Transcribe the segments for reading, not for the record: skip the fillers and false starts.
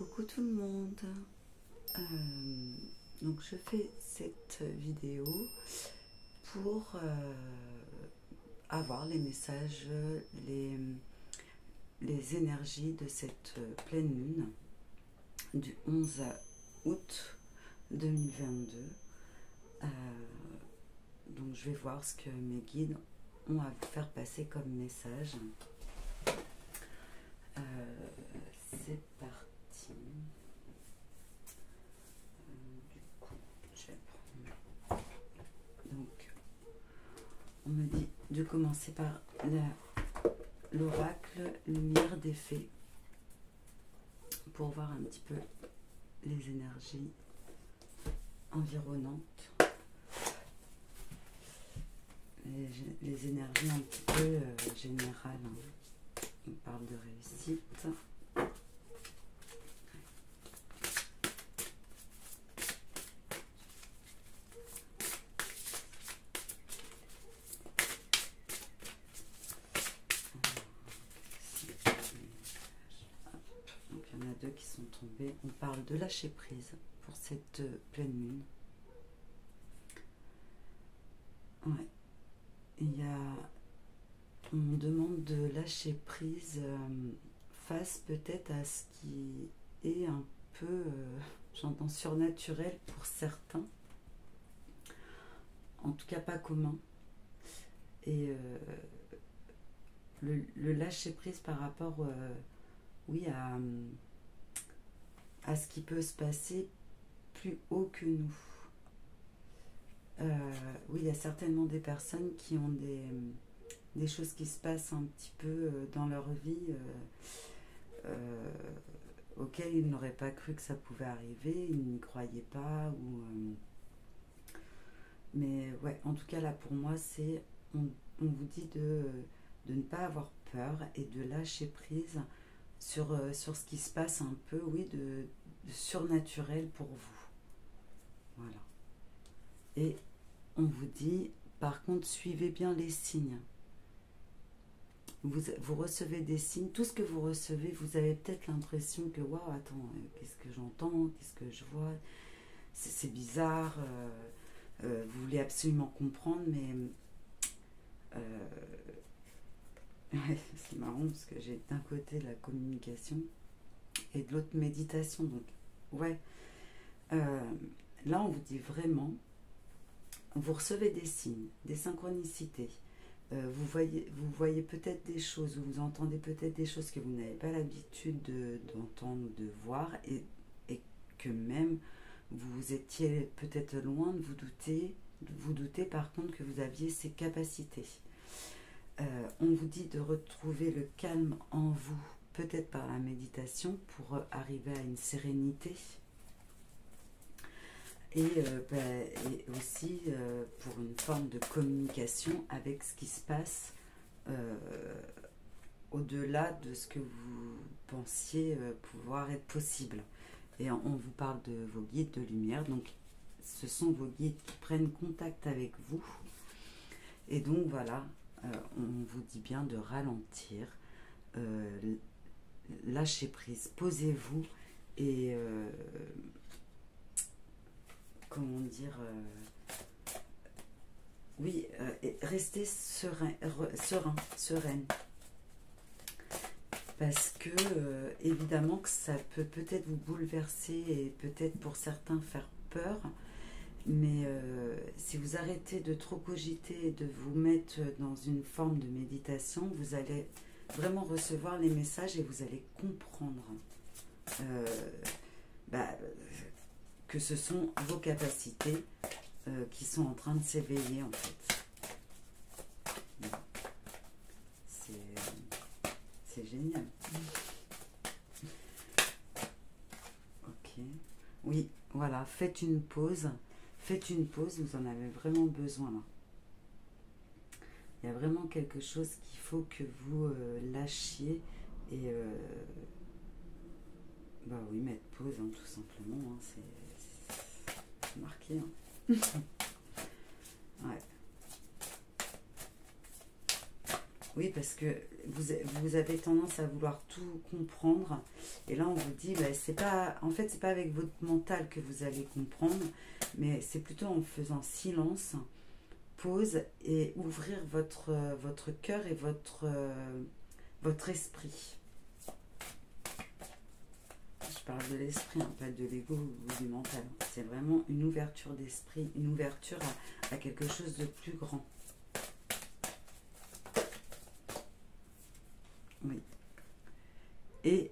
Coucou tout le monde. Donc je fais cette vidéo pour avoir les messages, les énergies de cette pleine lune du 11 août 2022. Donc je vais voir ce que mes guides ont à faire passer comme message. C'est parti. Du coup, je vais prendre. Donc, on me dit de commencer par l'oracle lumière des fées pour voir un petit peu les énergies environnantes, les énergies un petit peu générales. On parle de réussite. Donc il y en a deux qui sont tombés. On parle de lâcher prise pour cette pleine lune. Ouais. Il y a... On me demande de lâcher prise face peut-être à ce qui est un peu, j'entends surnaturel pour certains, en tout cas pas commun. Et le lâcher prise par rapport, oui, à ce qui peut se passer plus haut que nous. Oui, il y a certainement des personnes qui ont des choses qui se passent un petit peu dans leur vie auxquelles ils n'auraient pas cru que ça pouvait arriver, ils n'y croyaient pas. Mais ouais, en tout cas là pour moi, c'est on vous dit de ne pas avoir peur et de lâcher prise sur ce qui se passe un peu, oui, de surnaturel pour vous. Voilà. Et on vous dit, par contre, suivez bien les signes. Vous recevez des signes, tout ce que vous recevez, vous avez peut-être l'impression que waouh, attends, qu'est-ce que j'entends, qu'est-ce que je vois, c'est bizarre, vous voulez absolument comprendre, mais c'est marrant parce que j'ai d'un côté la communication et de l'autre méditation, donc ouais, là on vous dit vraiment, vous recevez des signes, des synchronicités. Vous voyez peut-être des choses, vous entendez peut-être des choses que vous n'avez pas l'habitude d'entendre ou de voir, et que même vous étiez peut-être loin de vous douter par contre que vous aviez ces capacités. On vous dit de retrouver le calme en vous, peut-être par la méditation, pour arriver à une sérénité. Et aussi pour une forme de communication avec ce qui se passe au-delà de ce que vous pensiez pouvoir être possible. Et on vous parle de vos guides de lumière, donc ce sont vos guides qui prennent contact avec vous. Et donc voilà, on vous dit bien de ralentir, lâchez prise, posez-vous et... comment dire, oui, restez sereine, parce que évidemment que ça peut peut-être vous bouleverser et peut-être pour certains faire peur, mais si vous arrêtez de trop cogiter et de vous mettre dans une forme de méditation, vous allez vraiment recevoir les messages et vous allez comprendre que ce sont vos capacités qui sont en train de s'éveiller en fait. C'est génial. Ok. Oui, voilà, faites une pause. Faites une pause, vous en avez vraiment besoin là. Il y a vraiment quelque chose qu'il faut que vous lâchiez et bah oui, mettre pause hein, tout simplement, hein, c'est marqué. Hein. Ouais. Oui, parce que vous avez tendance à vouloir tout comprendre. Et là, on vous dit, bah, c'est pas, en fait, c'est pas avec votre mental que vous allez comprendre, mais c'est plutôt en faisant silence, pause et ouvrir votre cœur et votre esprit. Je parle de l'esprit, hein, pas de l'ego ou du mental. C'est vraiment une ouverture d'esprit, une ouverture à quelque chose de plus grand. Oui. Et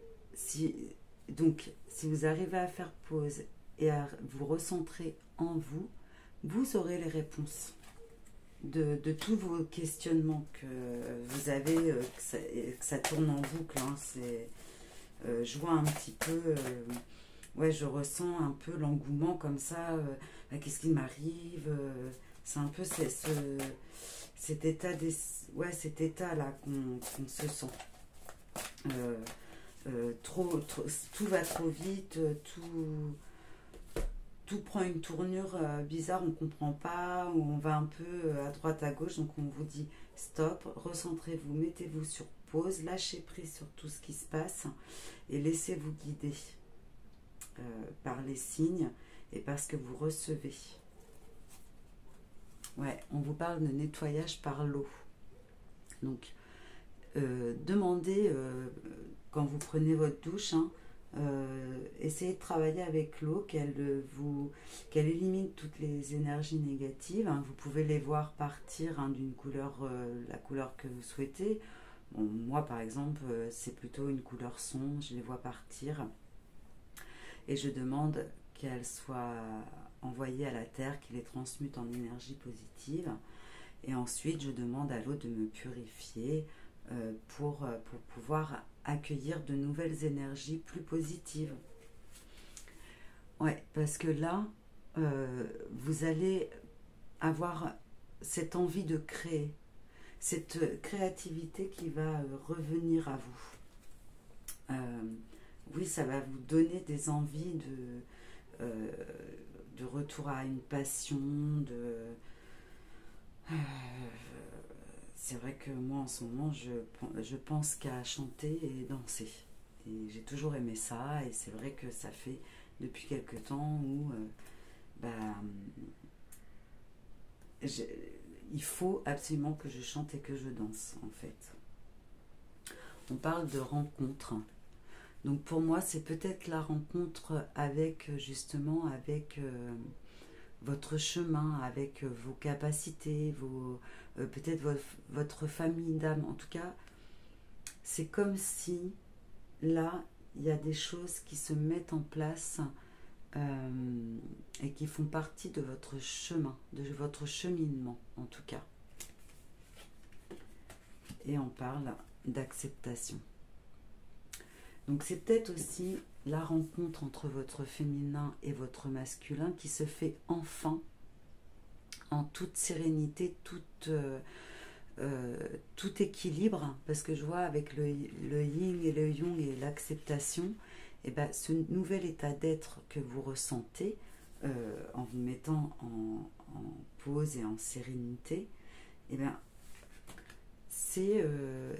donc, si vous arrivez à faire pause et à vous recentrer en vous, vous aurez les réponses de tous vos questionnements que vous avez, que ça tourne en boucle. Hein, je vois un petit peu, ouais, je ressens un peu l'engouement comme ça. Qu'est-ce qui m'arrive, c'est un peu cet état, ouais, cet état-là qu'on se sent. Tout va trop vite, tout prend une tournure bizarre, on ne comprend pas, ou on va un peu à droite à gauche, donc on vous dit stop, recentrez-vous, mettez-vous sur pause, lâchez prise sur tout ce qui se passe et laissez-vous guider par les signes et par ce que vous recevez. Ouais, on vous parle de nettoyage par l'eau. Donc, demandez quand vous prenez votre douche, hein, essayez de travailler avec l'eau, qu'elle élimine toutes les énergies négatives. Hein. Vous pouvez les voir partir, hein, d'une couleur, la couleur que vous souhaitez. Bon, moi, par exemple, c'est plutôt une couleur sombre, je les vois partir. Et je demande qu'elles soient envoyées à la terre, qu'il les transmute en énergie positive. Et ensuite, je demande à l'eau de me purifier pour pouvoir accueillir de nouvelles énergies plus positives. Ouais, parce que là, vous allez avoir cette envie de créer, cette créativité qui va revenir à vous. Oui, ça va vous donner des envies de retour à une passion, c'est vrai que moi en ce moment je pense qu'à chanter et danser. Et j'ai toujours aimé ça et c'est vrai que ça fait depuis quelque temps où il faut absolument que je chante et que je danse en fait. On parle de rencontre. Donc pour moi c'est peut-être la rencontre avec justement avec votre chemin, avec vos capacités, peut-être votre famille d'âme. En tout cas, c'est comme si là, il y a des choses qui se mettent en place et qui font partie de votre chemin, de votre cheminement en tout cas. Et on parle d'acceptation. Donc c'est peut-être aussi la rencontre entre votre féminin et votre masculin qui se fait enfin en toute sérénité, tout équilibre, parce que je vois avec le yin et le yang et l'acceptation, et ben, ce nouvel état d'être que vous ressentez en vous mettant en pause et en sérénité, et ben, c'est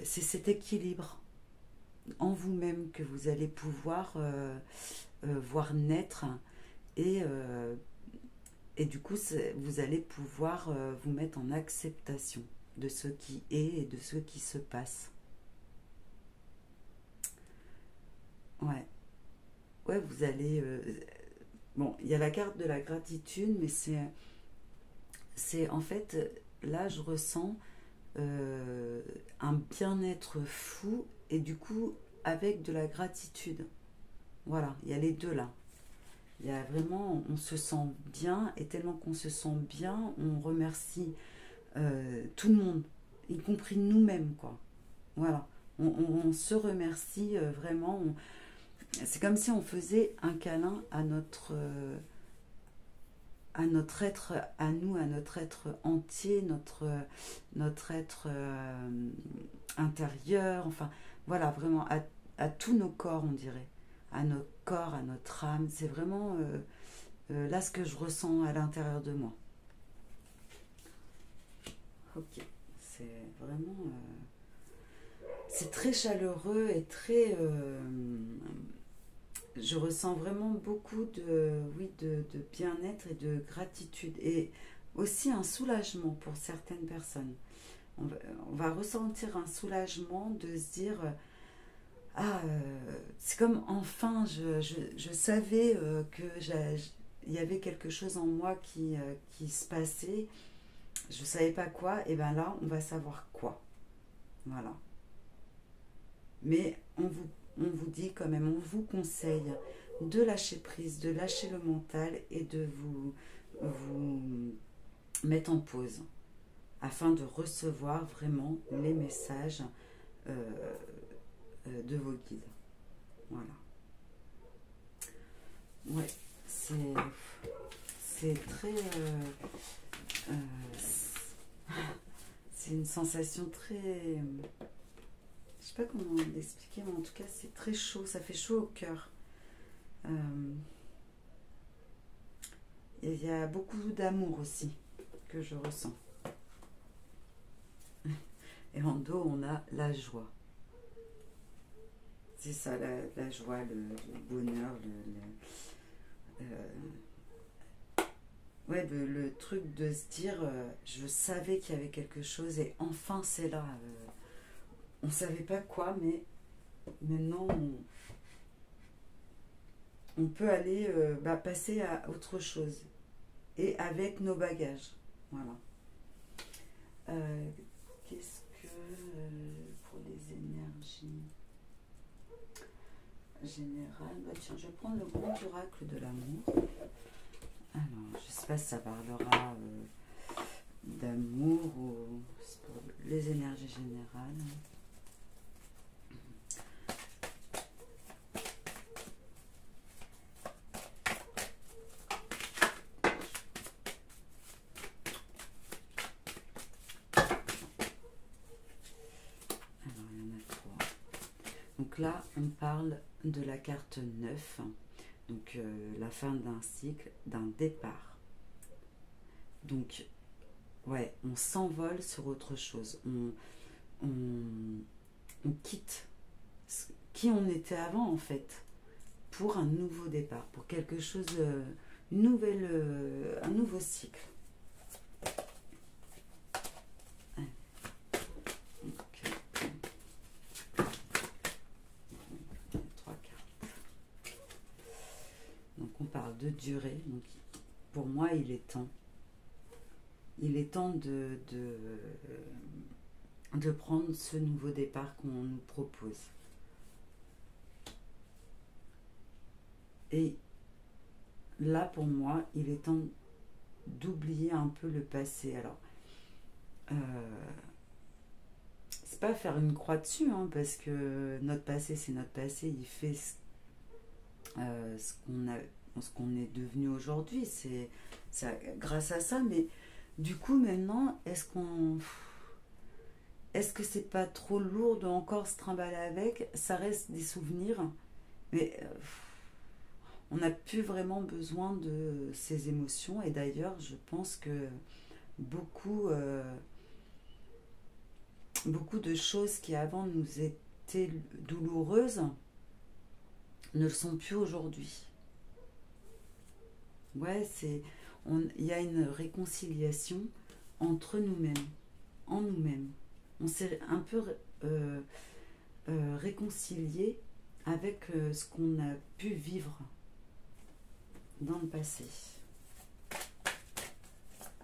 cet équilibre en vous-même que vous allez pouvoir voir naître et du coup vous allez pouvoir vous mettre en acceptation de ce qui est et de ce qui se passe. Ouais, ouais, vous allez bon, il y a la carte de la gratitude, mais c'est en fait là je ressens un bien-être fou et du coup avec de la gratitude. Voilà, il y a les deux là. Il y a vraiment, on se sent bien et tellement qu'on se sent bien, on remercie tout le monde, y compris nous-mêmes, quoi. Voilà, on se remercie vraiment. C'est comme si on faisait un câlin à notre être, à nous, à notre être entier, notre être intérieur, enfin voilà, vraiment à tous nos corps, on dirait, à notre corps, à notre âme. C'est vraiment là ce que je ressens à l'intérieur de moi. Ok, c'est vraiment c'est très chaleureux et très... je ressens vraiment beaucoup oui, de bien-être et de gratitude. Et aussi un soulagement pour certaines personnes. On va, on va ressentir un soulagement de se dire... ah, c'est comme enfin, je savais que il y avait quelque chose en moi qui se passait. Je savais pas quoi, et ben là, on va savoir quoi. Voilà. Mais on vous dit quand même, on vous conseille de lâcher prise, de lâcher le mental et de vous mettre en pause afin de recevoir vraiment les messages euh, de vos guides. Voilà. Ouais, c'est très... c'est une sensation très... je sais pas comment l'expliquer, mais en tout cas, c'est très chaud, ça fait chaud au cœur. Euh, et il y a beaucoup d'amour aussi que je ressens. Et en dos, on a la joie. C'est ça, la joie, le bonheur, ouais, le truc de se dire, je savais qu'il y avait quelque chose et enfin c'est là. On ne savait pas quoi, mais maintenant on peut aller passer à autre chose et avec nos bagages. Voilà. Euh, Qu'est-ce que pour les énergies générales, bah tiens, je vais prendre le grand oracle de l'amour. Alors, je ne sais pas si ça parlera d'amour ou pour les énergies générales. Alors, il y en a trois. Donc là, on parle de la carte 9, donc la fin d'un cycle, d'un départ. Donc, ouais, on s'envole sur autre chose. On quitte qui on était avant, en fait, pour un nouveau départ, pour quelque chose, une nouvelle, un nouveau cycle. Donc, trois cartes. Donc, on parle de durée. Donc, pour moi, il est temps. Il est temps de prendre ce nouveau départ qu'on nous propose. Et là, pour moi, il est temps d'oublier un peu le passé. Alors, c'est pas faire une croix dessus, hein, parce que notre passé, c'est notre passé. Il fait ce qu'on est devenu aujourd'hui. C'est grâce à ça. Mais du coup, maintenant, est-ce que c'est pas trop lourd de encore se trimballer avec? Ça reste des souvenirs, mais on n'a plus vraiment besoin de ces émotions. Et d'ailleurs, je pense que beaucoup, beaucoup de choses qui avant nous étaient douloureuses ne le sont plus aujourd'hui. Ouais, il y a une réconciliation entre nous-mêmes, en nous-mêmes. On s'est un peu réconcilié avec ce qu'on a pu vivre dans le passé.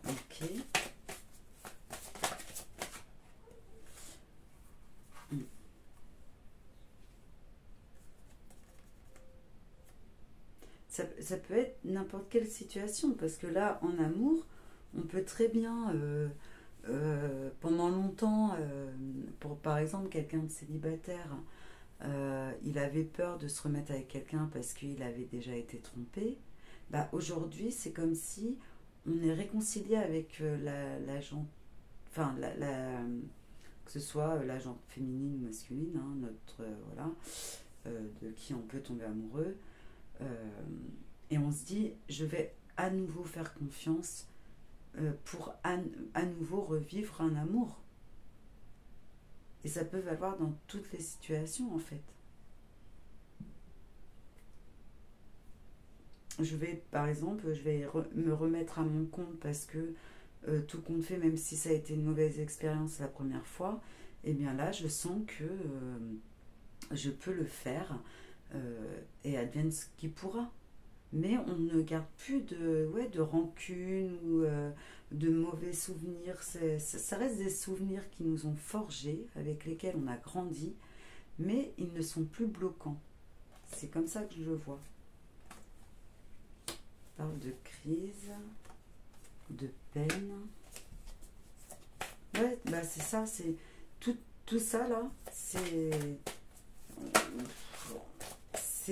Ok. Ça peut être n'importe quelle situation, parce que là, en amour, on peut très bien, pendant longtemps, pour par exemple quelqu'un de célibataire, il avait peur de se remettre avec quelqu'un parce qu'il avait déjà été trompé. Bah, aujourd'hui, c'est comme si on est réconcilié avec la gente, enfin, que ce soit la gente féminine ou masculine, hein, notre, voilà, de qui on peut tomber amoureux. Euh, et on se dit, je vais à nouveau faire confiance pour à nouveau revivre un amour. Et ça peut valoir dans toutes les situations, en fait. Je vais, par exemple, me remettre à mon compte parce que tout compte fait, même si ça a été une mauvaise expérience la première fois, et bien là, je sens que je peux le faire et advienne ce qui pourra. Mais on ne garde plus de rancune ou de mauvais souvenirs. Ça reste des souvenirs qui nous ont forgés, avec lesquels on a grandi, mais ils ne sont plus bloquants. C'est comme ça que je le vois. On parle de crise, de peine. Ouais, bah c'est ça, c'est tout ça là, c'est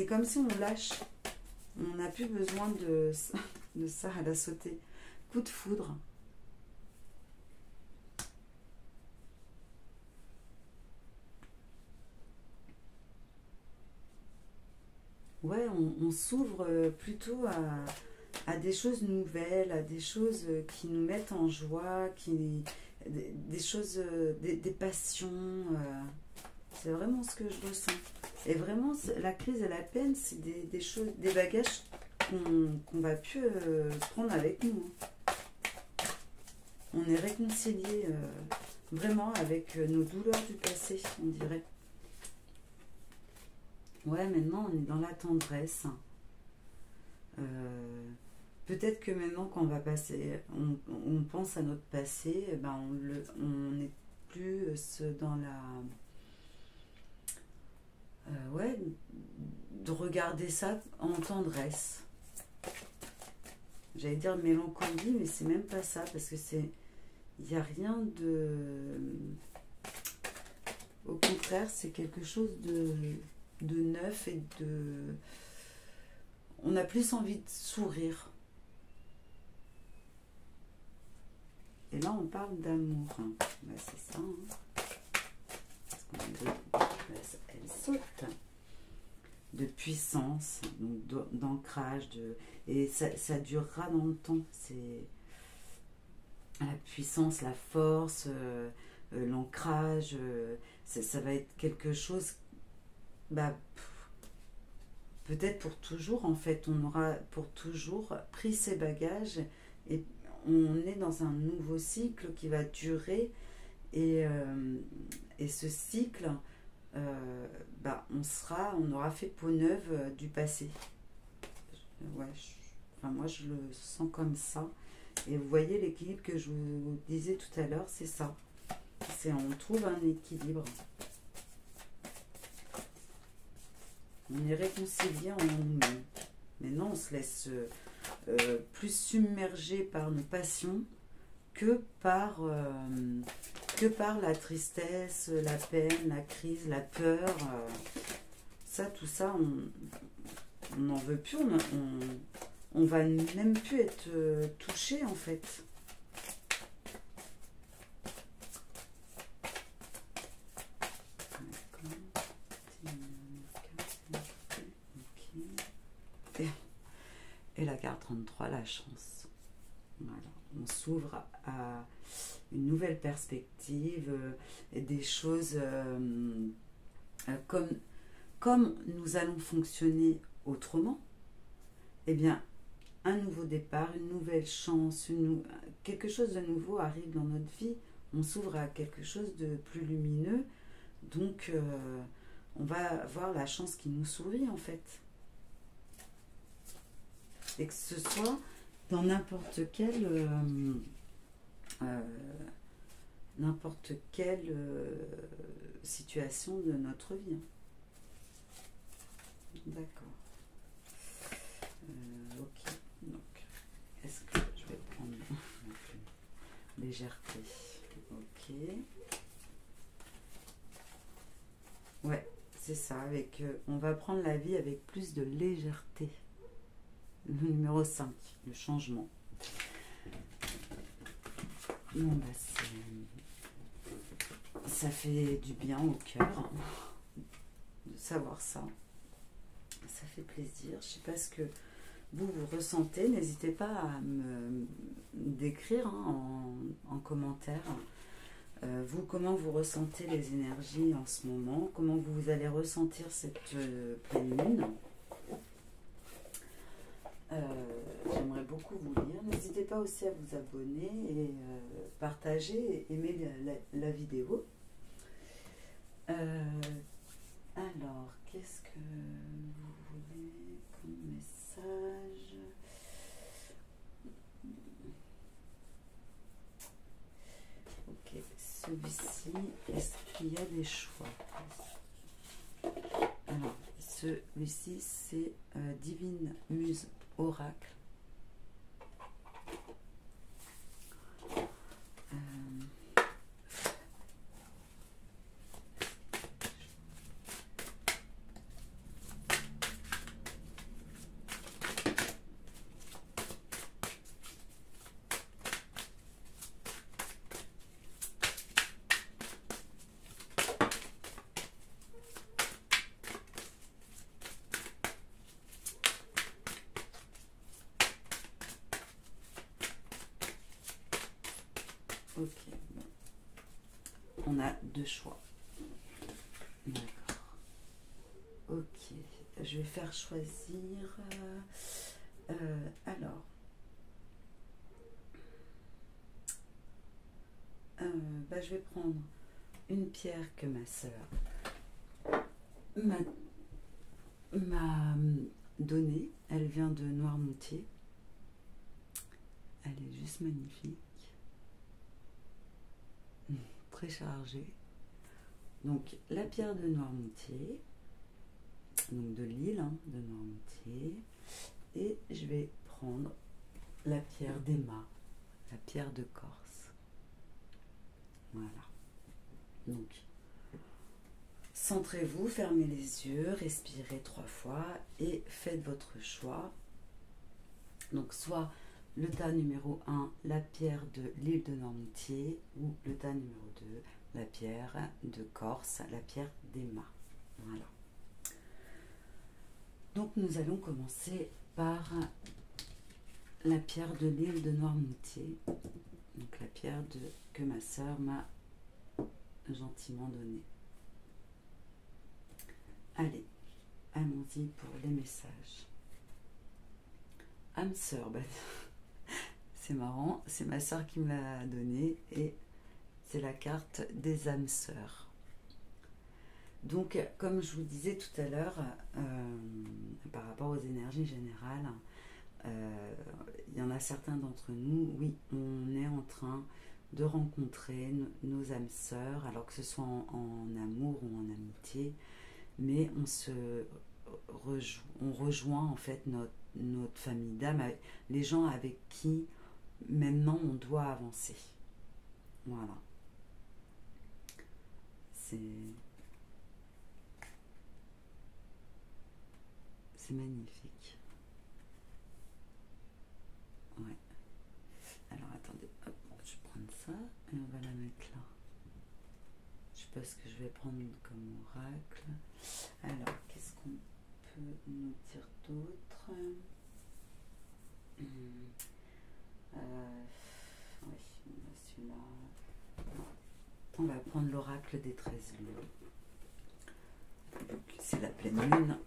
comme si on lâche. On n'a plus besoin de ça à la sauter. Coup de foudre. Ouais, on s'ouvre plutôt à des choses nouvelles, à des choses qui nous mettent en joie, des choses, des passions. C'est vraiment ce que je ressens. Et vraiment, la crise et la peine, c'est des choses, des bagages qu'on va plus prendre avec nous. On est réconcilié vraiment avec nos douleurs du passé, on dirait. Ouais, maintenant, on est dans la tendresse. Peut-être que maintenant, quand on va passer, on pense à notre passé, eh ben on n'est plus dans la... ouais, de regarder ça en tendresse. J'allais dire mélancolie, mais c'est même pas ça, parce que c'est... Il n'y a rien de... Au contraire, c'est quelque chose de neuf et de... On a plus envie de sourire. Et là, on parle d'amour. Ben, c'est ça. Elle saute. De puissance, d'ancrage. Et ça durera dans le temps. C'est la puissance, la force, l'ancrage. Ça va être quelque chose... Bah, peut-être pour toujours, en fait. On aura pour toujours pris ses bagages et on est dans un nouveau cycle qui va durer et ce cycle, on aura fait peau neuve du passé. Ouais, moi je le sens comme ça. Et vous voyez l'équilibre que je vous disais tout à l'heure, c'est ça. On trouve un équilibre. On est réconcilié en nous-mêmes. Maintenant, on se laisse plus submerger par nos passions que par la tristesse, la peine, la crise, la peur. Tout ça, on n'en veut plus. On va même plus être touché, en fait. Et la carte 33, la chance. Voilà. On s'ouvre à une nouvelle perspective et des choses comme nous allons fonctionner autrement. Eh bien, un nouveau départ, une nouvelle chance, quelque chose de nouveau arrive dans notre vie. On s'ouvre à quelque chose de plus lumineux. Donc, on va avoir la chance qui nous sourit, en fait. Et que ce soit dans n'importe quelle situation de notre vie. D'accord. Ok. Donc, est-ce que je vais prendre légèreté? Ok. Ouais, c'est ça. On va prendre la vie avec plus de légèreté. Le numéro 5, le changement. Bon, ça fait du bien au cœur de savoir ça. Ça fait plaisir. Je sais pas ce que vous ressentez. N'hésitez pas à me décrire en commentaire Vous, comment vous ressentez les énergies en ce moment? Comment vous allez ressentir cette pleine lune? J'aimerais beaucoup vous lire. N'hésitez pas aussi à vous abonner et partager et aimer la vidéo. Alors, qu'est-ce que vous voulez comme message? Ok, celui-ci, est-ce qu'il y a des choix? Alors, celui-ci, c'est Divine Muse Oracle. Ok, on a deux choix. D'accord. Ok, je vais faire choisir. Alors, je vais prendre une pierre que ma sœur m'a donnée. Elle vient de Noirmoutier. Elle est juste magnifique. Très chargée. Donc la pierre de Noirmoutier, donc de l'île de Noirmoutier, et je vais prendre la pierre d'Emma, la pierre de Corse. Voilà. Donc centrez-vous, fermez les yeux, respirez 3 fois et faites votre choix. Donc soit le tas numéro 1, la pierre de l'île de Noirmoutier, ou le tas numéro 2, la pierre de Corse, la pierre d'Emma. Voilà. Donc nous allons commencer par la pierre de l'île de Noirmoutier, donc la pierre que ma sœur m'a gentiment donnée. Allez, allons-y pour les messages. Âme sœur, c'est marrant, c'est ma sœur qui me l'a donnée et c'est la carte des âmes sœurs. Donc, comme je vous disais tout à l'heure, par rapport aux énergies générales, il y en a certains d'entre nous, oui, on est en train de rencontrer nos âmes sœurs, alors que ce soit en amour ou en amitié, mais on rejoint en fait notre famille d'âmes, les gens avec qui maintenant on doit avancer. Voilà. C'est magnifique. Ouais. Alors attendez, hop, je vais prendre ça et on va la mettre là. Je sais pas ce que je vais prendre comme oracle. Alors, qu'est-ce qu'on peut nous dire d'autre? Oui, celui-là. On va prendre l'oracle des 13 lunes. C'est la pleine lune.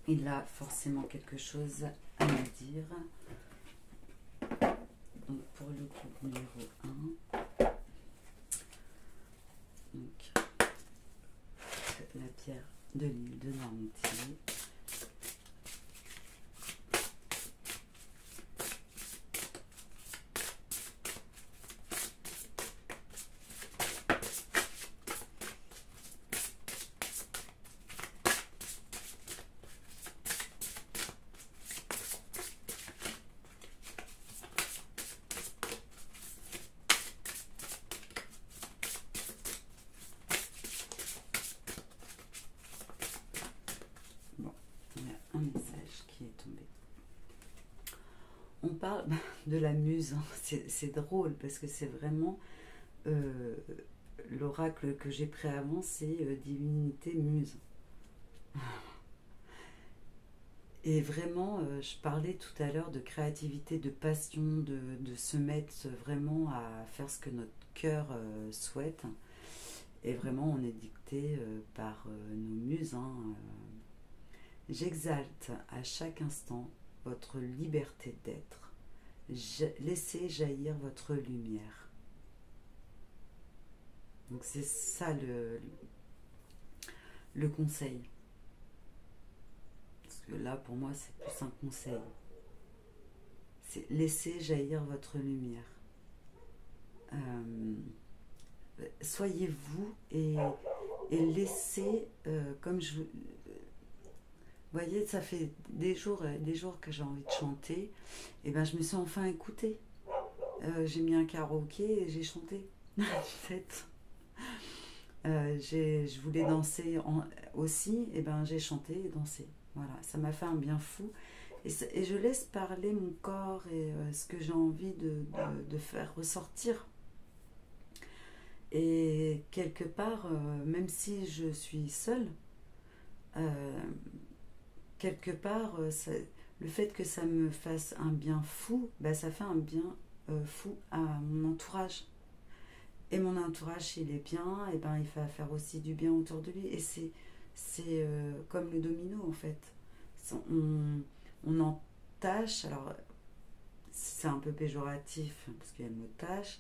Il a forcément quelque chose à nous dire. Donc pour le groupe numéro 1, donc, la pierre de l'île de Noirmoutier. Un message qui est tombé. On parle de la muse, c'est drôle parce que c'est vraiment l'oracle que j'ai pris avant, c'est divinité muse. Et vraiment, je parlais tout à l'heure de créativité, de passion, de se mettre vraiment à faire ce que notre cœur souhaite. Et vraiment, on est dicté par nos muses, hein. J'exalte à chaque instant votre liberté d'être. Laissez jaillir votre lumière. Donc c'est ça le conseil. Parce que là, pour moi, c'est plus un conseil. C'est laisser jaillir votre lumière. Soyez vous et laissez, comme je vous voyez, ça fait des jours que j'ai envie de chanter, et ben je me suis enfin écoutée. J'ai mis un karaoké et j'ai chanté. Je voulais danser aussi, et ben j'ai chanté et dansé. Voilà, ça m'a fait un bien fou. Et je laisse parler mon corps et ce que j'ai envie de faire ressortir. Et quelque part, même si je suis seule, euh, quelque part, le fait que ça me fasse un bien fou, bah, ça fait un bien fou à mon entourage. Et mon entourage, s'il est bien, et ben, il va faire aussi du bien autour de lui. Et c'est comme le domino, en fait. On entache, alors c'est un peu péjoratif, parce qu'il y a le mot tâche,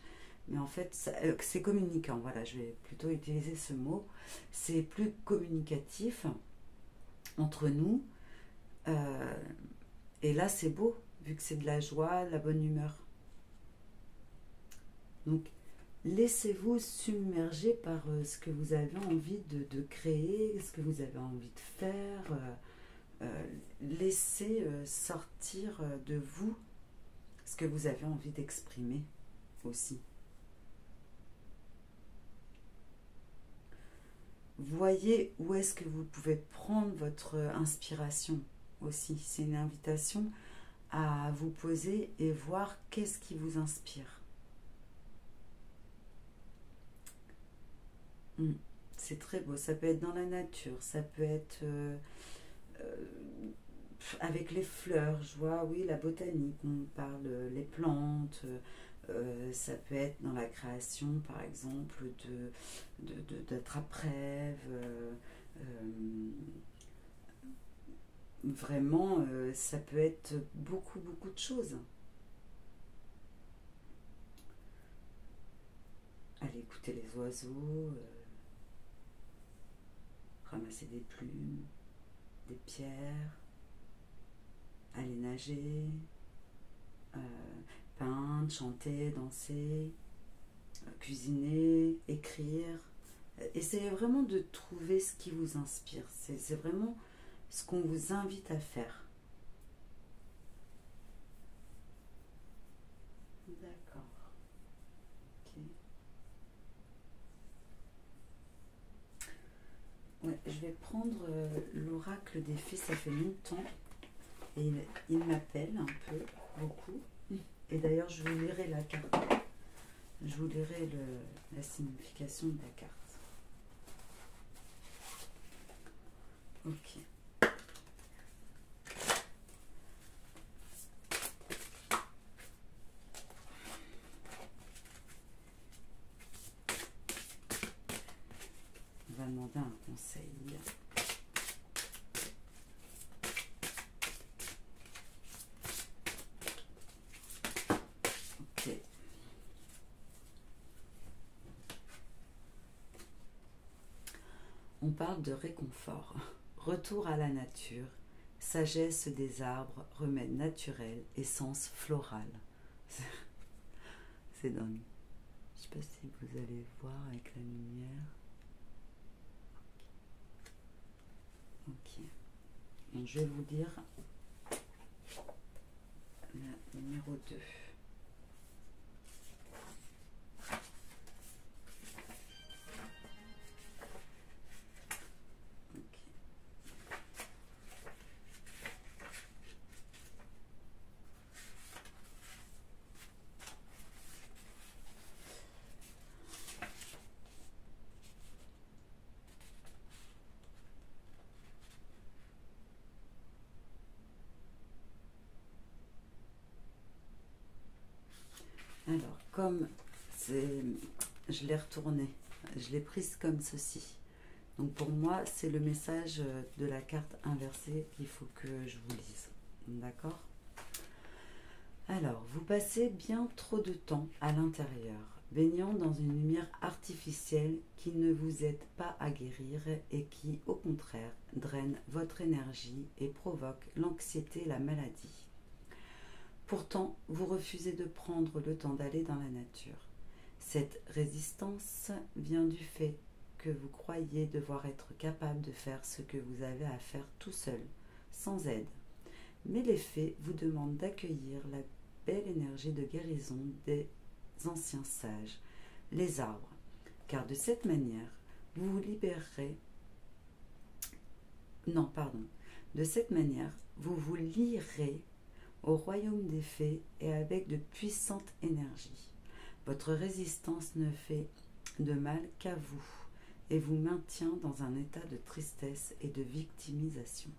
mais en fait, c'est communicant. Voilà, je vais plutôt utiliser ce mot. C'est plus communicatif entre nous. Euh, et là, c'est beau, vu que c'est de la joie, de la bonne humeur. Donc, laissez-vous submerger par ce que vous avez envie de créer, ce que vous avez envie de faire. Laissez sortir de vous ce que vous avez envie d'exprimer aussi. Voyez où est-ce que vous pouvez prendre votre inspiration aussi. C'est une invitation à vous poser et voir qu'est-ce qui vous inspire. C'est très beau. Ça peut être dans la nature, ça peut être euh, avec les fleurs. Je vois, oui, la botanique, on parle les plantes. Ça peut être dans la création, par exemple, d'attrape-rêve. Vraiment, ça peut être beaucoup, beaucoup de choses. Aller écouter les oiseaux, ramasser des plumes, des pierres, aller nager, euh, peindre, chanter, danser, cuisiner, écrire. Essayez vraiment de trouver ce qui vous inspire. C'est vraiment ce qu'on vous invite à faire. D'accord. Ok. Ouais, je vais prendre l'oracle des fées, ça fait longtemps. Et il m'appelle un peu, beaucoup. Et d'ailleurs, je vous lirai la carte. Je vous lirai la signification de la carte. Ok. On va demander un conseil. Ok. On parle de réconfort, retour à la nature, sagesse des arbres, remède naturel, essence florale. C'est dingue. Je ne sais pas si vous allez voir avec la lumière. Ok. Donc, je vais vous dire la numéro 2. Alors, comme je l'ai retourné, je l'ai prise comme ceci. Donc pour moi, c'est le message de la carte inversée qu'il faut que je vous lise. D'accord? Alors, vous passez bien trop de temps à l'intérieur, baignant dans une lumière artificielle qui ne vous aide pas à guérir et qui, au contraire, draine votre énergie et provoque l'anxiété et la maladie. Pourtant, vous refusez de prendre le temps d'aller dans la nature. Cette résistance vient du fait que vous croyez devoir être capable de faire ce que vous avez à faire tout seul, sans aide. Mais les faits vous demandent d'accueillir la belle énergie de guérison des anciens sages, les arbres, car de cette manière, vous vous libérerez. Non, pardon. De cette manière, vous vous lierez au royaume des fées et avec de puissantes énergies. Votre résistance ne fait de mal qu'à vous et vous maintient dans un état de tristesse et de victimisation.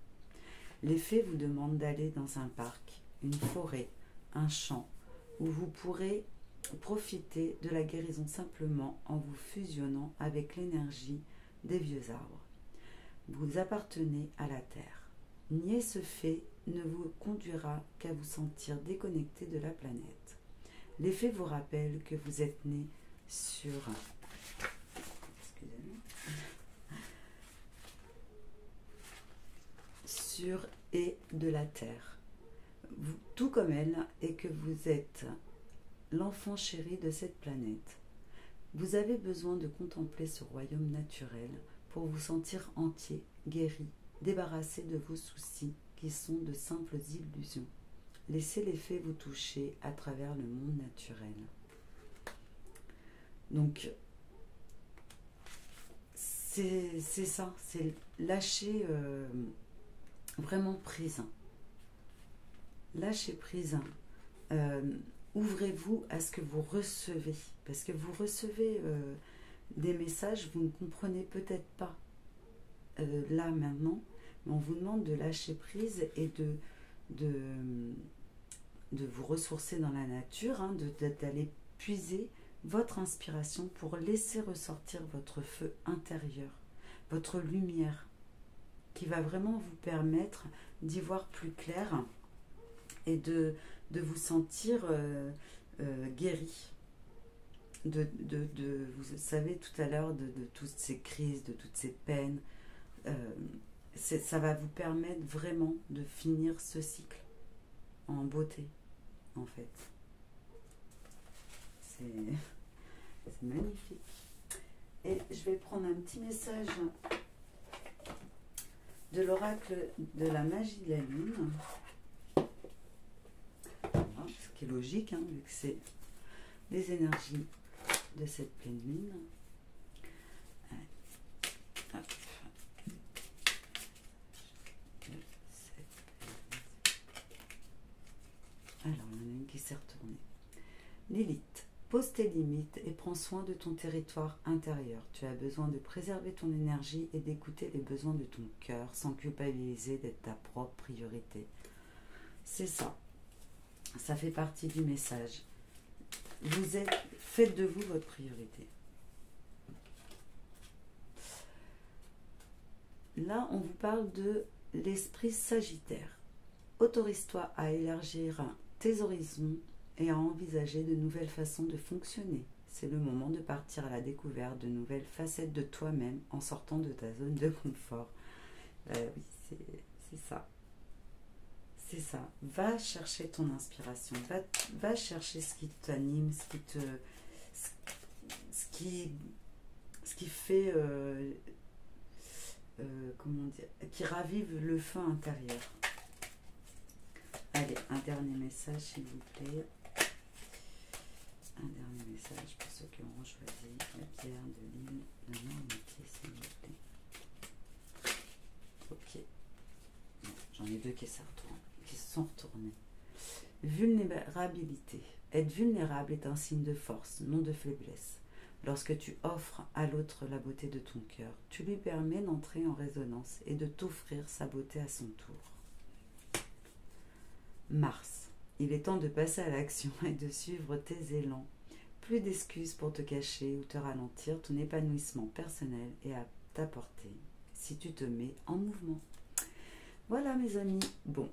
Les fées vous demandent d'aller dans un parc, une forêt, un champ, où vous pourrez profiter de la guérison simplement en vous fusionnant avec l'énergie des vieux arbres. Vous appartenez à la terre. Nier ce fait ne vous conduira qu'à vous sentir déconnecté de la planète. Les faits vous rappellent que vous êtes né sur et de la terre, tout comme elle, et que vous êtes l'enfant chéri de cette planète. Vous avez besoin de contempler ce royaume naturel pour vous sentir entier, guéri, débarrassé de vos soucis qui sont de simples illusions. Laissez les faits vous toucher à travers le monde naturel. Donc, c'est ça, c'est lâcher vraiment prise. Lâchez prise. Ouvrez-vous à ce que vous recevez. Parce que vous recevez des messages, vous ne comprenez peut-être pas là maintenant, mais on vous demande de lâcher prise et de vous ressourcer dans la nature, hein, d'aller puiser votre inspiration pour laisser ressortir votre feu intérieur, votre lumière, qui va vraiment vous permettre d'y voir plus clair et de vous sentir guéri. Vous savez tout à l'heure de toutes ces crises, de toutes ces peines, ça va vous permettre vraiment de finir ce cycle en beauté, en fait. C'est magnifique. Et je vais prendre un petit message de l'oracle de la magie de la lune. Voilà, ce qui est logique, hein, vu que c'est les énergies de cette pleine lune. Hop. Alors, il y en a une qui s'est retournée. Lilith, pose tes limites et prends soin de ton territoire intérieur. Tu as besoin de préserver ton énergie et d'écouter les besoins de ton cœur sans culpabiliser d'être ta propre priorité. C'est ça. Ça fait partie du message. Faites de vous votre priorité. Là, on vous parle de l'esprit sagittaire. Autorise-toi à élargir tes horizons et à envisager de nouvelles façons de fonctionner. C'est le moment de partir à la découverte de nouvelles facettes de toi-même en sortant de ta zone de confort. Oui, c'est ça. C'est ça. Va chercher ton inspiration. Va chercher ce qui t'anime, ce qui fait, comment dire, qui ravive le feu intérieur. Allez, un dernier message, s'il vous plaît. Un dernier message pour ceux qui auront choisi la pierre de l'île de Normandie, s'il vous plaît. Ok. Bon, j'en ai deux qui se sont retournés. Vulnérabilité. Être vulnérable est un signe de force, non de faiblesse. Lorsque tu offres à l'autre la beauté de ton cœur, tu lui permets d'entrer en résonance et de t'offrir sa beauté à son tour. Mars. Il est temps de passer à l'action et de suivre tes élans. Plus d'excuses pour te cacher ou te ralentir. Ton épanouissement personnel est à ta portée si tu te mets en mouvement. Voilà mes amis. Bon,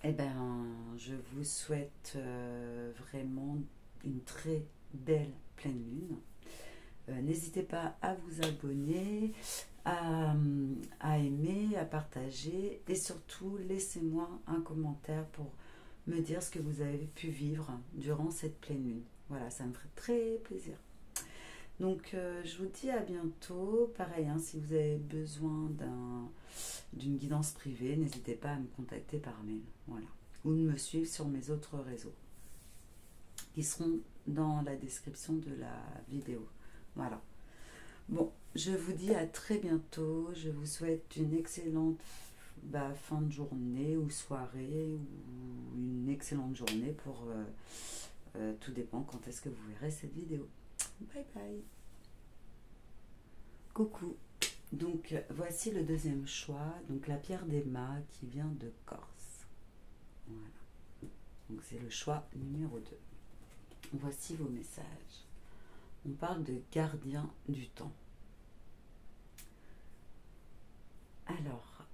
eh ben, je vous souhaite vraiment une très belle pleine lune. N'hésitez pas à vous abonner, à aimer, à partager et surtout laissez-moi un commentaire pour me dire ce que vous avez pu vivre durant cette pleine lune. Voilà, ça me ferait très plaisir. Donc je vous dis à bientôt. Pareil, hein, si vous avez besoin d'une guidance privée, n'hésitez pas à me contacter par mail. Voilà. Ou de me suivre sur mes autres réseaux qui seront dans la description de la vidéo. Voilà. Bon, je vous dis à très bientôt. Je vous souhaite une excellente fin de journée ou soirée ou une excellente journée pour... tout dépend quand est-ce que vous verrez cette vidéo. Bye bye. Coucou. Donc voici le deuxième choix. Donc la pierre d'Emma qui vient de Corse. Voilà. Donc c'est le choix numéro 2. Voici vos messages. On parle de gardien du temps. Alors,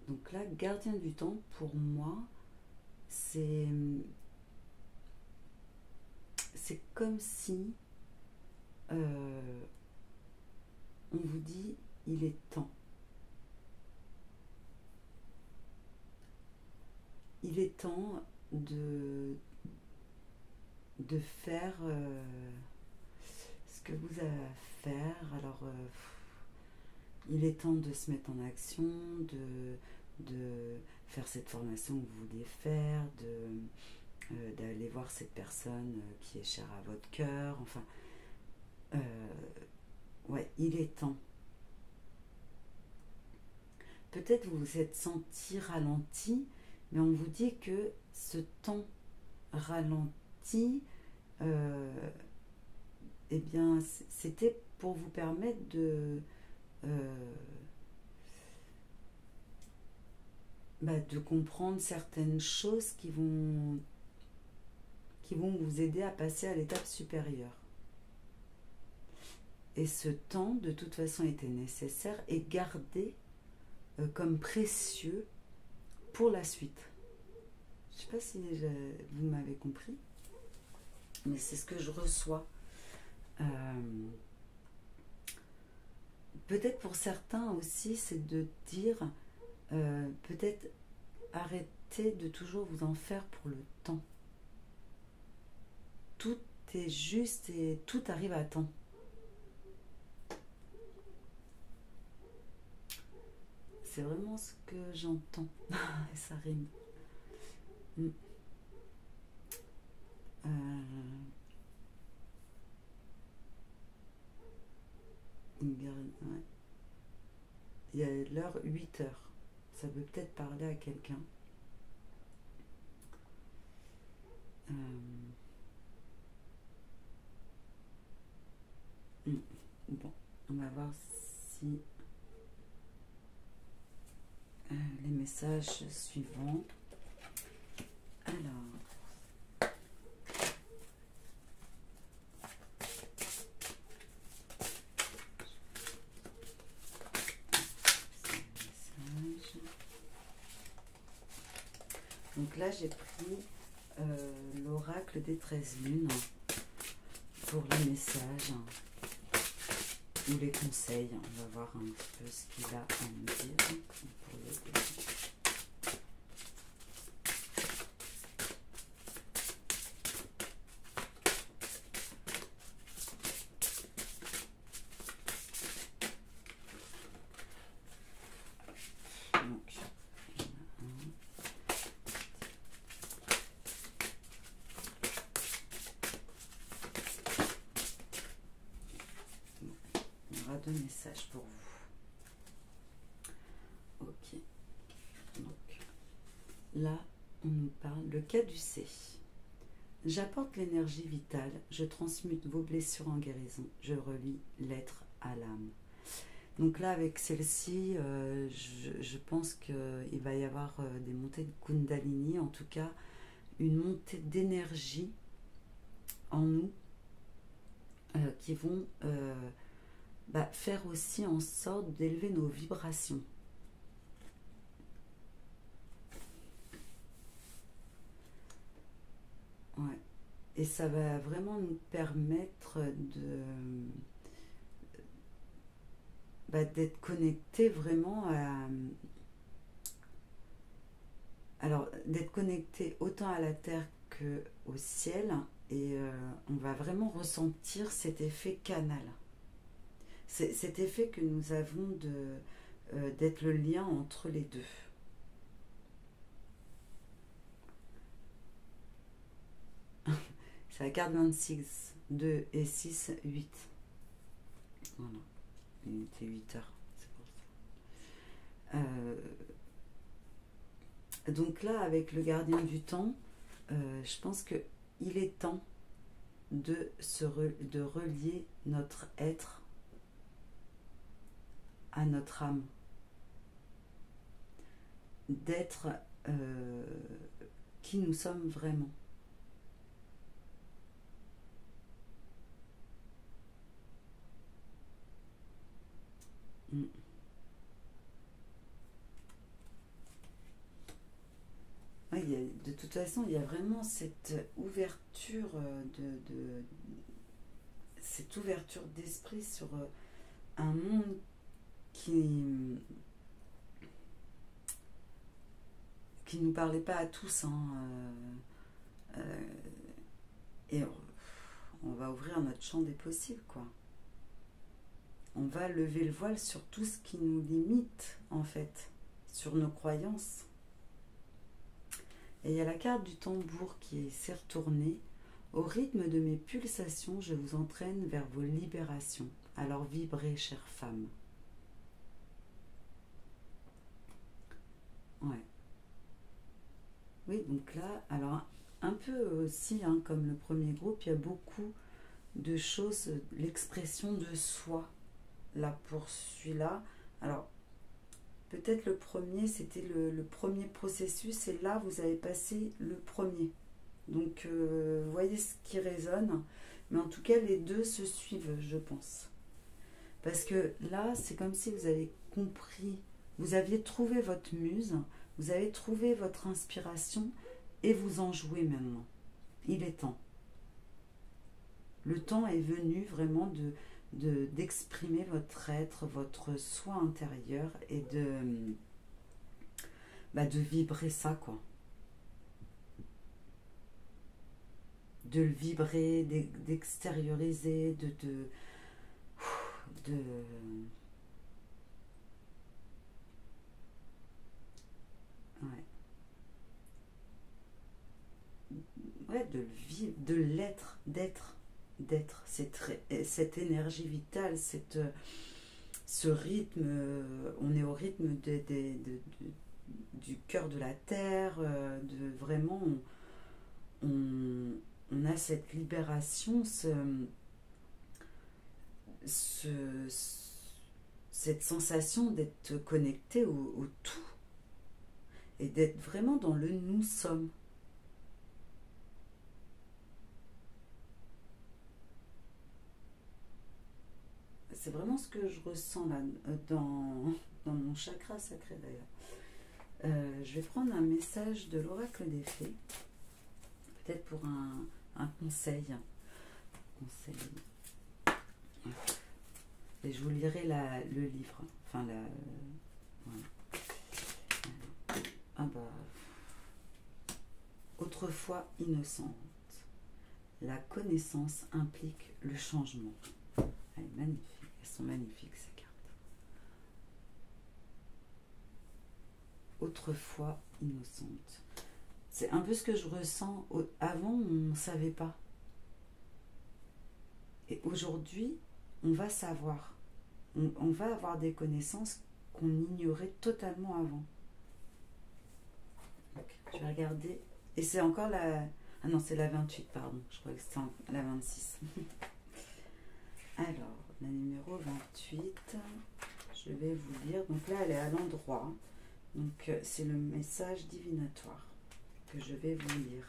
donc là, gardien du temps, pour moi, c'est comme si on vous dit il est temps. Il est temps de faire ce que vous avez à faire. Alors, il est temps de se mettre en action, de faire cette formation que vous voulez faire, d'aller voir cette personne qui est chère à votre cœur. Enfin, ouais, il est temps. Peut-être vous vous êtes senti ralenti, mais on vous dit que ce temps ralenti, eh bien, c'était pour vous permettre de comprendre certaines choses qui vont vous aider à passer à l'étape supérieure. Et ce temps, de toute façon, était nécessaire et gardé comme précieux pour la suite. Je ne sais pas si vous m'avez compris, mais c'est ce que je reçois. Peut-être pour certains aussi, c'est de dire, peut-être arrêtez de toujours vous en faire pour le temps. Tout est juste et tout arrive à temps. C'est vraiment ce que j'entends. Et ça rime. Ouais. Il y a l'heure 8 heures. Ça peut peut-être parler à quelqu'un. Bon, on va voir si les messages suivants. Alors, donc là j'ai pris l'oracle des 13 lunes pour les messages ou les conseils. On va voir un peu ce qu'il a à nous dire pour le début. De messages pour vous. Ok. Donc, là, on nous parle le caducée. J'apporte l'énergie vitale, je transmute vos blessures en guérison, je relie l'être à l'âme. Donc là, avec celle-ci, je pense qu'il va y avoir des montées de Kundalini, en tout cas une montée d'énergie en nous qui vont faire aussi en sorte d'élever nos vibrations. Ouais. Et ça va vraiment nous permettre d'être connectés vraiment à... Alors, d'être connectés autant à la Terre qu'au ciel. Et on va vraiment ressentir cet effet canal. Cet effet que nous avons d'être le lien entre les deux. C'est la carte 26, 2 et 6, 8. Voilà. Il était 8 heures, c'est pour ça. Donc là, avec le gardien du temps, je pense qu'il est temps de relier notre être à notre âme. D'être qui nous sommes vraiment. Ouais, de toute façon, il y a vraiment cette ouverture cette ouverture d'esprit sur un monde qui nous parlait pas à tous, et on va ouvrir notre champ des possibles, quoi. On va lever le voile sur tout ce qui nous limite, en fait, sur nos croyances. Et il y a la carte du tambour qui s'est retournée. Au rythme de mes pulsations, je vous entraîne vers vos libérations. Alors vibrez, chère femme. Ouais. Oui, donc là, alors un peu aussi, comme le premier groupe, il y a beaucoup de choses, l'expression de soi. Là, pour celui-là, alors peut-être le premier, c'était le premier processus, et là, vous avez passé le premier. Donc, vous voyez ce qui résonne, mais en tout cas, les deux se suivent, je pense. Parce que là, c'est comme si vous avez compris, vous aviez trouvé votre muse, vous avez trouvé votre inspiration, et vous en jouez maintenant. Il est temps. Le temps est venu vraiment d'exprimer votre être, votre soi intérieur, et de vibrer ça, quoi. De le vibrer, d'extérioriser, ouais. Ouais, de le vivre, de l'être, d'être cette énergie vitale, ce rythme, on est au rythme du cœur de la terre, vraiment, on a cette libération, cette sensation d'être connecté au tout, et d'être vraiment dans le nous sommes. C'est vraiment ce que je ressens là, dans mon chakra sacré d'ailleurs. Je vais prendre un message de l'oracle des fées, peut-être pour un conseil. Et je vous lirai le livre. Enfin, voilà. Autrefois innocente, la connaissance implique le changement. Elle est magnifique. Elles sont magnifiques, ces cartes. Autrefois innocente. C'est un peu ce que je ressens. Avant, on ne savait pas. Et aujourd'hui, on va savoir. On va avoir des connaissances qu'on ignorait totalement avant. Donc, je vais regarder. Et c'est encore la... Ah non, c'est la 28, pardon. Je crois que c'est la 26. Alors, la numéro 28, je vais vous lire. Donc là, elle est à l'endroit. Donc c'est le message divinatoire que je vais vous lire.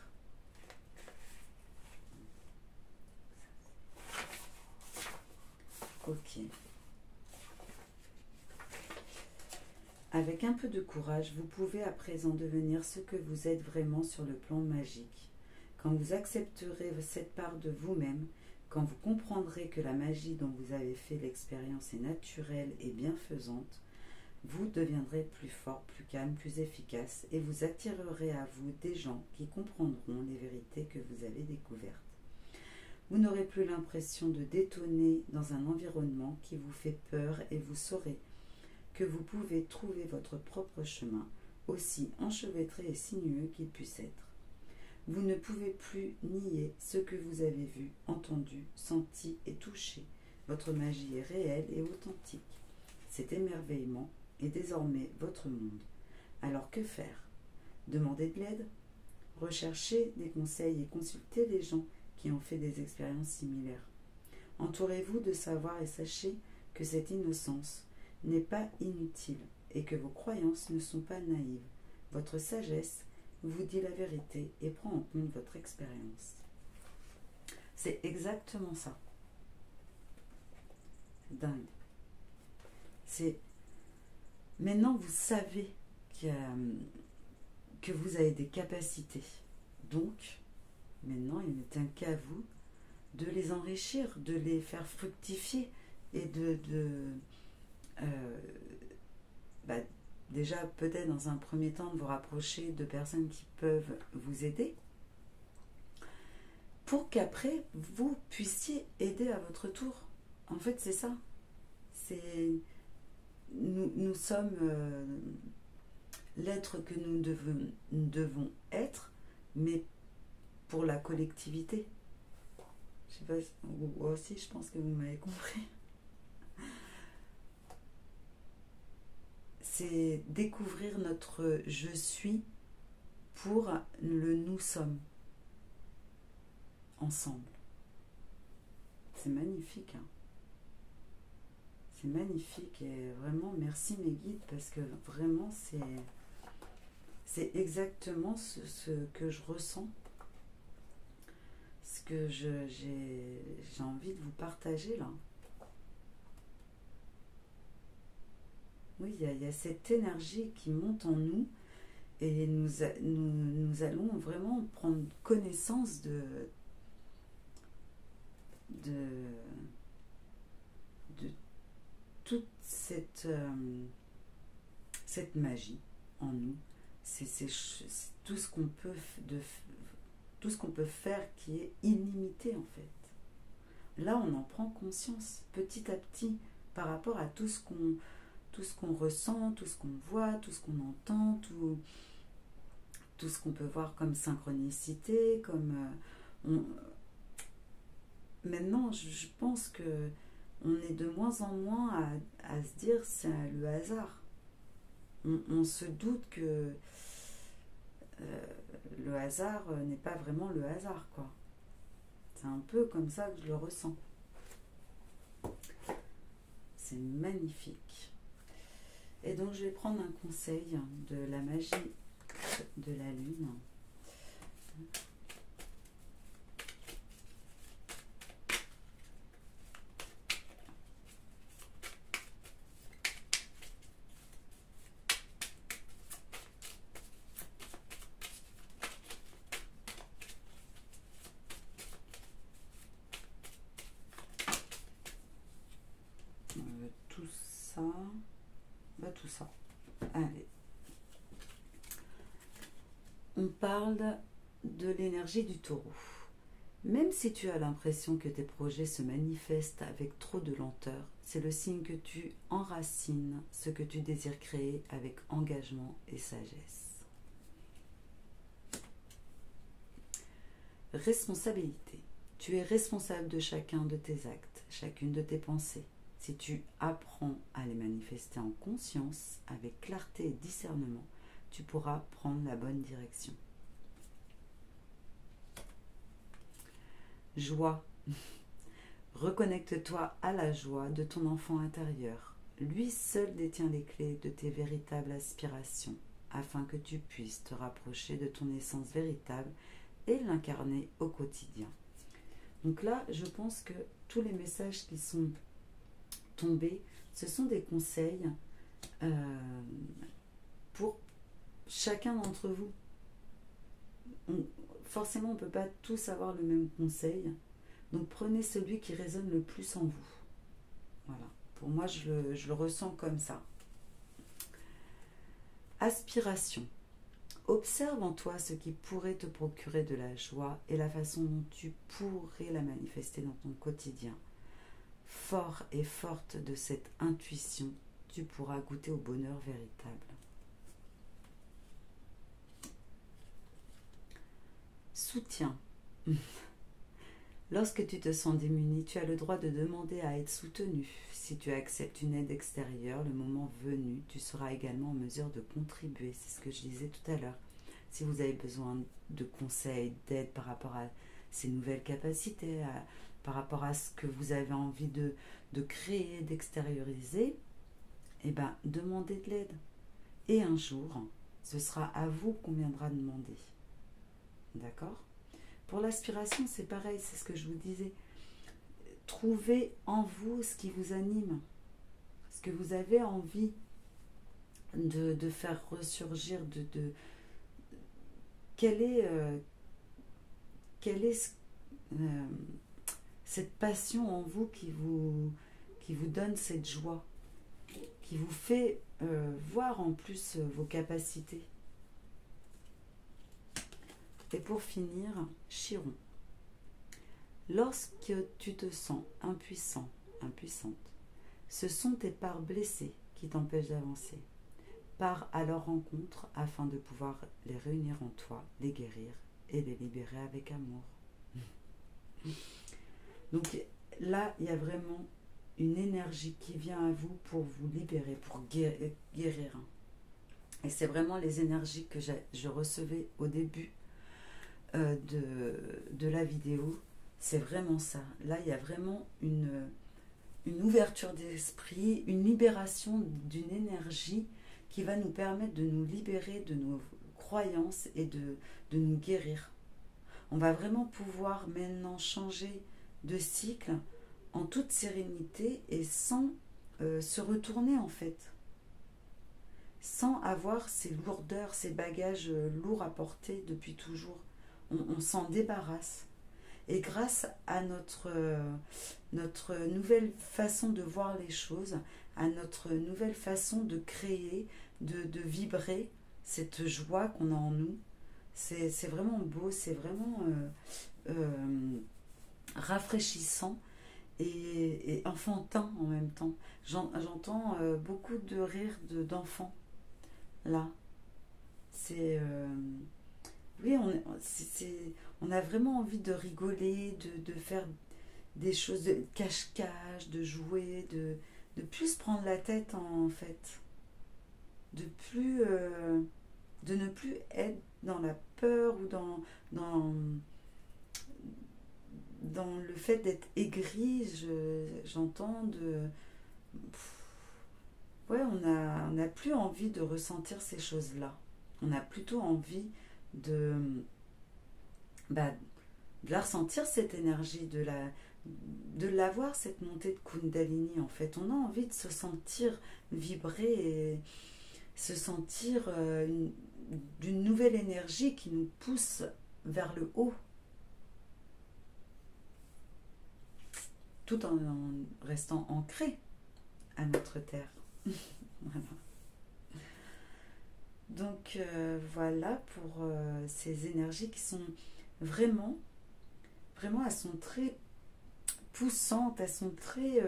Ok. Avec un peu de courage, vous pouvez à présent devenir ce que vous êtes vraiment sur le plan magique. Quand vous accepterez cette part de vous-même, quand vous comprendrez que la magie dont vous avez fait l'expérience est naturelle et bienfaisante, vous deviendrez plus fort, plus calme, plus efficace et vous attirerez à vous des gens qui comprendront les vérités que vous avez découvertes. Vous n'aurez plus l'impression de détonner dans un environnement qui vous fait peur et vous saurez que vous pouvez trouver votre propre chemin, aussi enchevêtré et sinueux qu'il puisse être. Vous ne pouvez plus nier ce que vous avez vu, entendu, senti et touché. Votre magie est réelle et authentique. Cet émerveillement est désormais votre monde. Alors que faire? Demander de l'aide? Recherchez des conseils et consultez les gens qui ont fait des expériences similaires. Entourez-vous de savoir et sachez que cette innocence n'est pas inutile et que vos croyances ne sont pas naïves. Votre sagesse vous dit la vérité et prend en compte votre expérience. C'est exactement ça. C'est dingue. C'est... Maintenant, vous savez que vous avez des capacités. Donc, maintenant, il n'est qu'un qu'à vous de les enrichir, de les faire fructifier et déjà peut-être dans un premier temps de vous rapprocher de personnes qui peuvent vous aider pour qu'après vous puissiez aider à votre tour. En fait, c'est ça. Nous sommes l'être que nous devons être, mais pour la collectivité. Je sais pas, ou aussi je pense que vous m'avez compris. C'est découvrir notre je suis pour le nous sommes ensemble. C'est magnifique, hein. C'est magnifique et vraiment merci mes guides parce que vraiment c'est exactement ce que je ressens, ce que j'ai envie de vous partager là. Oui, il y a cette énergie qui monte en nous et nous allons vraiment prendre connaissance de toute cette magie en nous. C'est tout ce qu'on peut faire qui est illimité en fait. Là, on en prend conscience petit à petit par rapport à tout ce qu'on ressent, tout ce qu'on voit, tout ce qu'on entend, tout ce qu'on peut voir comme synchronicité, maintenant, je pense que on est de moins en moins à se dire c'est le hasard. On se doute que le hasard n'est pas vraiment le hasard, quoi. C'est un peu comme ça que je le ressens. C'est magnifique. Et donc je vais prendre un conseil de la magie de la lune. Tout ça. Allez. On parle de l'énergie du taureau. Même si tu as l'impression que tes projets se manifestent avec trop de lenteur, c'est le signe que tu enracines ce que tu désires créer avec engagement et sagesse. Responsabilité. Tu es responsable de chacun de tes actes, chacune de tes pensées. Si tu apprends à les manifester en conscience, avec clarté et discernement, tu pourras prendre la bonne direction. Joie. Reconnecte-toi à la joie de ton enfant intérieur. Lui seul détient les clés de tes véritables aspirations, afin que tu puisses te rapprocher de ton essence véritable et l'incarner au quotidien. Donc là, je pense que tous les messages qui sont tombés, ce sont des conseils pour chacun d'entre vous. Forcément, on ne peut pas tous avoir le même conseil. Donc prenez celui qui résonne le plus en vous. Voilà. Pour moi, je le ressens comme ça. Aspiration. Observe en toi ce qui pourrait te procurer de la joie et la façon dont tu pourrais la manifester dans ton quotidien. Fort et forte de cette intuition, tu pourras goûter au bonheur véritable. Soutien. Lorsque tu te sens démuni, tu as le droit de demander à être soutenu. Si tu acceptes une aide extérieure, le moment venu, tu seras également en mesure de contribuer. C'est ce que je disais tout à l'heure. Si vous avez besoin de conseils, d'aide par rapport à ces nouvelles capacités, par rapport à ce que vous avez envie de créer, d'extérioriser, eh bien, demandez de l'aide. Et un jour, ce sera à vous qu'on viendra demander. D'accord ? Pour l'aspiration, c'est pareil, c'est ce que je vous disais. Trouvez en vous ce qui vous anime, ce que vous avez envie de faire ressurgir, quelle est cette passion en vous qui vous donne cette joie, qui vous fait voir en plus vos capacités. Et pour finir, Chiron. Lorsque tu te sens impuissant, impuissante, ce sont tes parts blessées qui t'empêchent d'avancer. Pars à leur rencontre afin de pouvoir les réunir en toi, les guérir et les libérer avec amour. Donc là, il y a vraiment une énergie qui vient à vous pour vous libérer, pour guérir. Et c'est vraiment les énergies que je recevais au début de la vidéo. C'est vraiment ça. Là, il y a vraiment une ouverture d'esprit, une libération d'une énergie qui va nous permettre de nous libérer de nos croyances et de nous guérir. On va vraiment pouvoir maintenant changer de cycle en toute sérénité et sans se retourner en fait. Sans avoir ces lourdeurs, ces bagages lourds à porter depuis toujours. On s'en débarrasse. Et grâce à notre nouvelle façon de voir les choses, à notre nouvelle façon de créer, de vibrer, cette joie qu'on a en nous, c'est vraiment beau, c'est vraiment rafraîchissant et enfantin en même temps. J'entends beaucoup de rires d'enfants, là. C'est... oui, on a vraiment envie de rigoler, de faire des choses de cache-cache, de jouer, de plus prendre la tête en fait, de ne plus être dans la peur ou dans le fait d'être aigri. J'entends ouais, on n'a plus envie de ressentir ces choses-là. On a plutôt envie de la ressentir, cette énergie, de l'avoir, cette montée de Kundalini en fait. On a envie de se sentir vibrer et se sentir d'une nouvelle énergie qui nous pousse vers le haut, tout en restant ancré à notre terre. Voilà. Donc voilà pour ces énergies qui sont vraiment, elles sont très poussantes, elles sont très...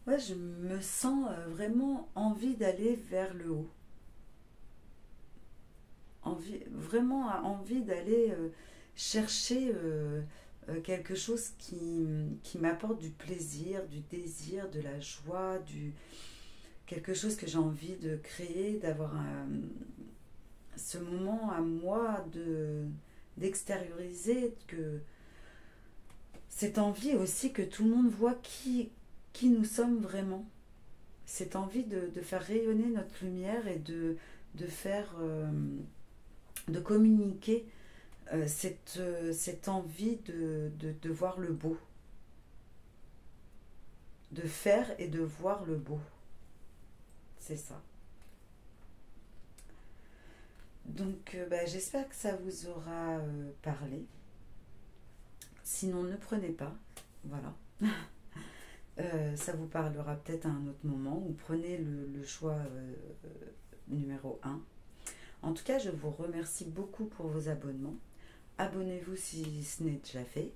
ouais, je me sens vraiment envie d'aller vers le haut. Vraiment envie d'aller chercher quelque chose qui m'apporte du plaisir, du désir, de la joie, quelque chose que j'ai envie de créer, d'avoir ce moment à moi d'extérioriser, que cette envie aussi que tout le monde voit qui qui nous sommes vraiment. Cette envie de faire rayonner notre lumière et de faire, de communiquer cette envie de voir le beau. De faire et de voir le beau. C'est ça. Donc j'espère que ça vous aura parlé. Sinon, ne prenez pas. Voilà. Ça vous parlera peut-être à un autre moment, ou prenez le choix numéro 1. En tout cas, je vous remercie beaucoup pour vos abonnements. Abonnez-vous si ce n'est déjà fait.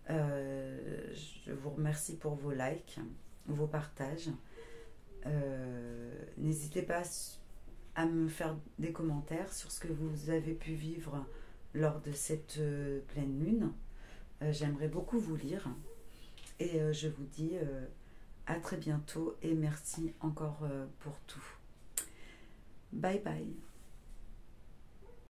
Je vous remercie pour vos likes, vos partages. N'hésitez pas à me faire des commentaires sur ce que vous avez pu vivre lors de cette pleine lune. J'aimerais beaucoup vous lire. Et je vous dis à très bientôt et merci encore pour tout. Bye bye.